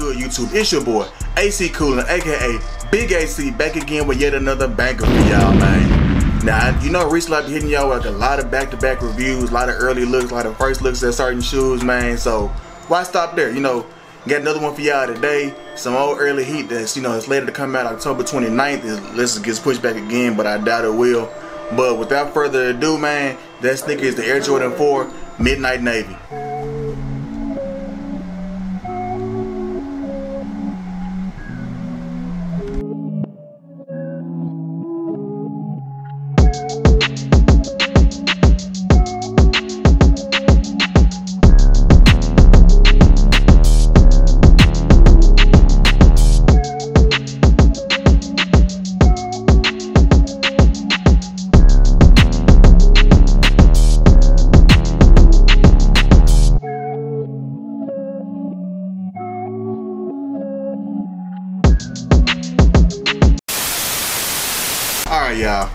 good, YouTube? It's your boy AC Coolin, aka Big AC, back again with yet another banger for y'all, man. Now, you know, recently I've been hitting y'all with a lot of back-to-back reviews, a lot of early looks, a lot of first looks at certain shoes, man. So why stop there? You know, got another one for y'all today. Some old early heat that's, you know, it's later to come out October 29th. Unless it gets pushed back again, but I doubt it will. But without further ado, man, that sneaker is the Air Jordan 4 Midnight Navy. Alright, y'all,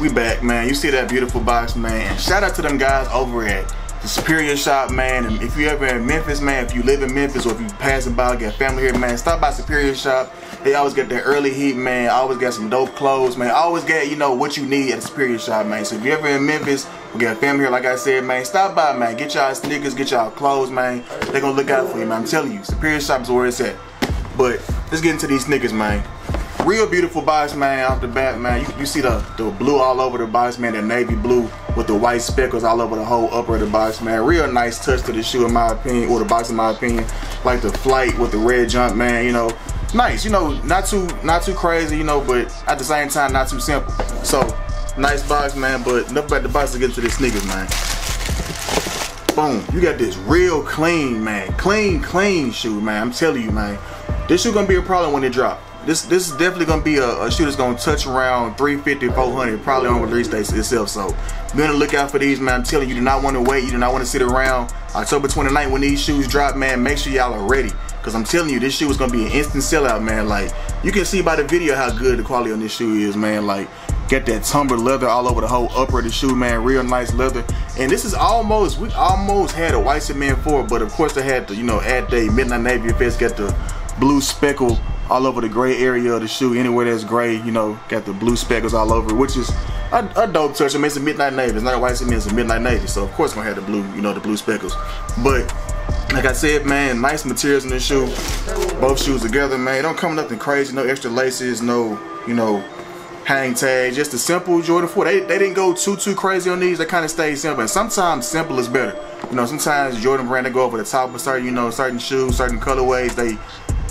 we back, man. You see that beautiful box, man. Shout out to them guys over at the Superior Shop, man. And if you ever in Memphis, man, if you live in Memphis or if you passing by, got family here, man, stop by Superior Shop. They always get that early heat, man. Always got some dope clothes, man. Always get, you know, what you need at the Superior Shop, man. So if you ever in Memphis, we got family here, like I said, man, stop by, man. Get y'all sneakers, get y'all clothes, man. They gonna look out for you, man. I'm telling you, Superior Shop is where it's at. But let's get into these sneakers, man. Real beautiful box, man, off the bat, man. You see the blue all over the box, man, the navy blue with the white speckles all over the whole upper of the box, man. Real nice touch to the shoe, in my opinion, or the box, in my opinion. Like the flight with the red jump, man, you know. Nice, you know, not too crazy, you know, but at the same time, not too simple. So, nice box, man, but enough about the box to get into the sneakers, man. Boom, you got this real clean, man. Clean shoe, man. I'm telling you, man. This shoe gonna be a problem when it drop. This is definitely gonna be a shoe that's gonna touch around 350, 400, probably on release day itself. So be on the lookout for these, man. I'm telling you, you do not want to wait. You do not want to sit around October 29th when these shoes drop, man. Make sure y'all are ready, cause I'm telling you, this shoe is gonna be an instant sellout, man. Like you can see by the video how good the quality on this shoe is, man. Like got that tumbled leather all over the whole upper of the shoe, man. Real nice leather. And this is almost, we almost had a white cement for it, but of course they had to, you know, add the Midnight Navy effects, got the blue speckle all over the gray area of the shoe. Anywhere that's gray, you know, got the blue speckles all over, which is a dope touch. I mean, it's a Midnight Navy. It's not a white cement, it's a Midnight Navy. So of course it's gonna have the blue, you know, the blue speckles. But like I said, man, nice materials in this shoe. Both shoes together, man. Don't come nothing crazy, no extra laces, no, you know, hang tags. Just a simple Jordan 4. They didn't go too crazy on these. They kind of stayed simple. And sometimes simple is better. You know, sometimes Jordan brand, they go over the top of certain, you know, certain shoes, certain colorways. They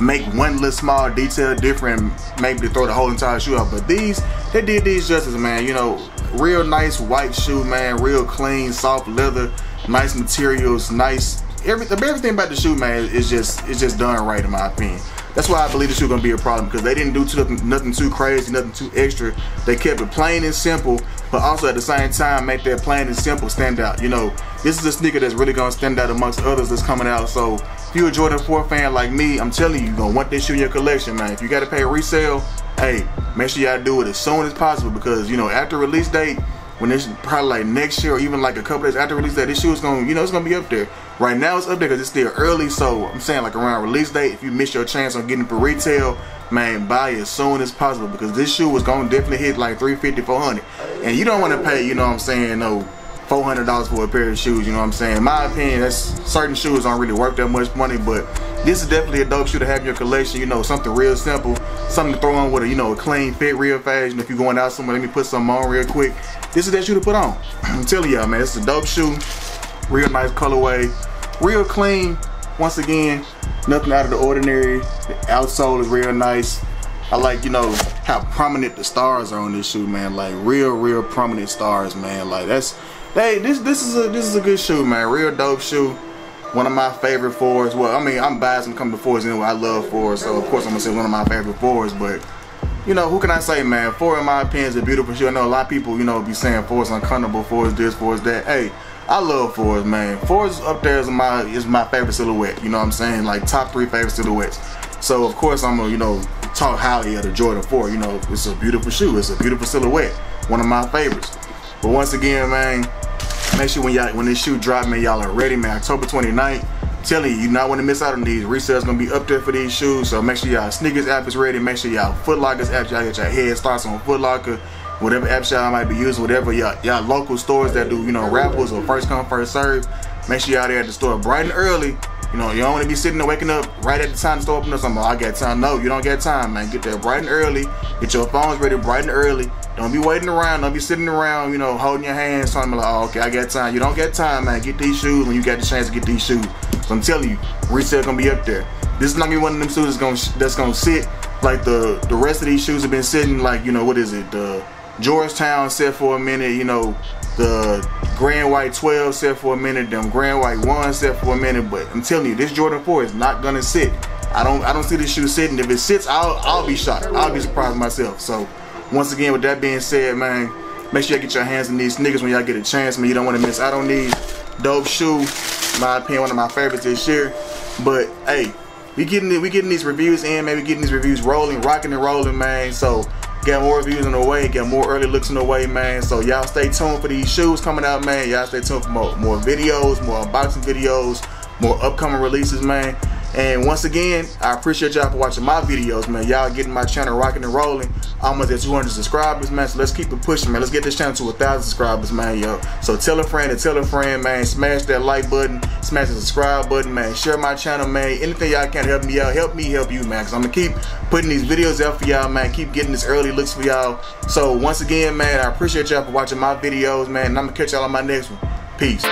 make one little small detail different, maybe to throw the whole entire shoe out. But these, they did these justice, man. You know, real nice white shoe, man. Real clean, soft leather, nice materials, nice everything about the shoe, man, is just done right, in my opinion. That's why I believe the shoe gonna be a problem, because they didn't do nothing too crazy, nothing too extra. They kept it plain and simple, but also at the same time make that plain and simple stand out. You know, this is a sneaker that's really gonna stand out amongst others that's coming out. So if you're a Jordan 4 fan like me, I'm telling you, you're gonna want this shoe in your collection, man. If you gotta pay resale, hey, make sure y'all do it as soon as possible, because, you know, after release date, when it's probably like next year or even like a couple days after release date, this shoe is gonna, you know, it's gonna be up there. Right now it's up there because it's still early, so I'm saying like around release date, if you miss your chance on getting it for retail, man, buy it as soon as possible, because this shoe is gonna definitely hit like 350, 400. And you don't wanna pay, you know what I'm saying, no $400 for a pair of shoes, you know what I'm saying. In my opinion, that's, certain shoes aren't really worth that much money, but this is definitely a dope shoe to have in your collection. You know, something real simple, something to throw on with a, you know, a clean fit real fast. And if you're going out somewhere, let me put something on real quick. This is that shoe to put on. I'm telling y'all, man, it's a dope shoe. Real nice colorway, real clean. Once again, nothing out of the ordinary. The outsole is real nice. I like, you know, how prominent the stars are on this shoe, man. Like real prominent stars, man. Like that's, hey, this is a good shoe, man. Real dope shoe. One of my favorite fours. Well, I mean, I'm biased when it comes to fours anyway. I love fours, so of course I'm gonna say one of my favorite fours. But you know, who can I say, man? Four, in my opinion, is a beautiful shoe. I know a lot of people, you know, be saying fours uncomfortable, fours this, fours that. Hey, I love fours, man. Fours up there is my favorite silhouette. You know what I'm saying? Like top 3 favorite silhouettes. So of course I'm gonna, you know, talk highly of the Jordan 4. You know, it's a beautiful shoe. It's a beautiful silhouette. One of my favorites. But once again, man, make sure when this shoe drop, man, y'all are ready, man. October 29th. telling you, you not want to miss out on these. Resale's gonna be up there for these shoes, so make sure y'all sneakers app is ready. Make sure y'all Foot Locker's app, y'all get your head starts on Foot Locker, whatever app y'all might be using, whatever y'all local stores that do, you know, raffles or first come first serve. Make sure y'all there at the store bright and early. You know, you don't want to be sitting there waking up right at the time the store open or something. I got time. No, you don't get time, man. Get there bright and early. Get your phones ready bright and early. Don't be waiting around. Don't be sitting around, you know, holding your hands, talking like, oh, okay, I got time. You don't get time, man. Get these shoes when you got the chance to get these shoes. So I'm telling you, resale gonna be up there. This is not gonna be one of them shoes that's gonna sit like the rest of these shoes have been sitting. Like, you know, what is it? The Georgetown set for a minute. You know, the Grand White 12 set for a minute. Them Grand White 1 set for a minute. But I'm telling you, this Jordan 4 is not gonna sit. I don't see this shoe sitting. If it sits, I'll be shocked. I'll be surprised myself. So once again, with that being said, man, make sure y'all get your hands on these sneakers when y'all get a chance, man. You don't want to miss out on these. Dope shoe, in my opinion, one of my favorites this year. But hey, we getting these reviews in, man. We getting these reviews rolling, rocking and rolling, man. So got more reviews on the way, got more early looks on the way, man. So y'all stay tuned for these shoes coming out, man. Y'all stay tuned for more videos, more unboxing videos, more upcoming releases, man. And once again, I appreciate y'all for watching my videos, man. Y'all getting my channel rocking and rolling. Almost at 200 subscribers, man. So let's keep it pushing, man. Let's get this channel to 1,000 subscribers, man, yo. So tell a friend and tell a friend, man. Smash that like button, smash the subscribe button, man. Share my channel, man. Anything y'all can help me out, help me help you, man. Cause I'm gonna keep putting these videos out for y'all, man. Keep getting this early looks for y'all. So once again, man, I appreciate y'all for watching my videos, man. And I'm gonna catch y'all on my next one. Peace.